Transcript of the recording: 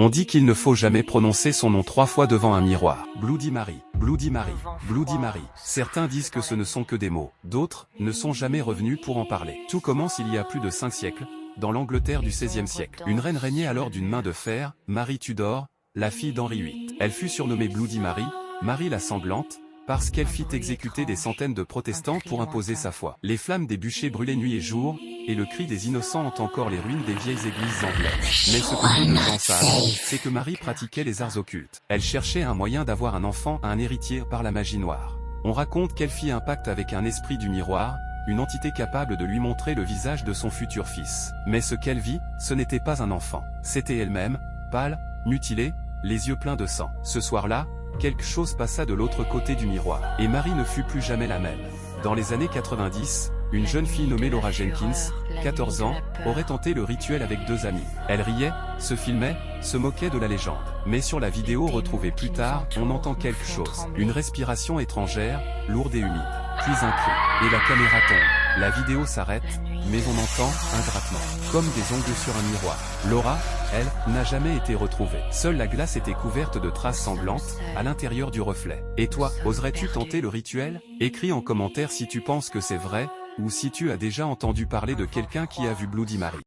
On dit qu'il ne faut jamais prononcer son nom 3 fois devant un miroir. Bloody Mary, Bloody Mary, Bloody Mary. Certains disent que ce ne sont que des mots. D'autres ne sont jamais revenus pour en parler. Tout commence il y a plus de 5 siècles, dans l'Angleterre du XVIe siècle. Une reine régnait alors d'une main de fer, Marie Tudor, la fille d'Henri VIII. Elle fut surnommée Bloody Mary, Marie la sanglante, parce qu'elle fit exécuter des centaines de protestants pour imposer sa foi. Les flammes des bûchers brûlaient nuit et jour, et le cri des innocents hante encore les ruines des vieilles églises anglaises. Mais ce que peu de gens savent, c'est que Marie pratiquait les arts occultes. Elle cherchait un moyen d'avoir un enfant, un héritier par la magie noire. On raconte qu'elle fit un pacte avec un esprit du miroir, une entité capable de lui montrer le visage de son futur fils. Mais ce qu'elle vit, ce n'était pas un enfant. C'était elle-même, pâle, mutilée, les yeux pleins de sang. Ce soir-là, quelque chose passa de l'autre côté du miroir, et Marie ne fut plus jamais la même. Dans les années 90, une jeune fille nommée Laura Jenkins, 14 ans, aurait tenté le rituel avec 2 amis. Elle riait, se filmait, se moquait de la légende. Mais sur la vidéo retrouvée plus tard, on entend quelque chose. Une respiration étrangère, lourde et humide. Puis un cri. Et la caméra tombe. La vidéo s'arrête, mais on entend un grattement. Comme des ongles sur un miroir. Laura, elle, n'a jamais été retrouvée. Seule la glace était couverte de traces sanglantes, à l'intérieur du reflet. Et toi, oserais-tu tenter le rituel? Écris en commentaire si tu penses que c'est vrai, ou si tu as déjà entendu parler de quelqu'un qui a vu Bloody Mary.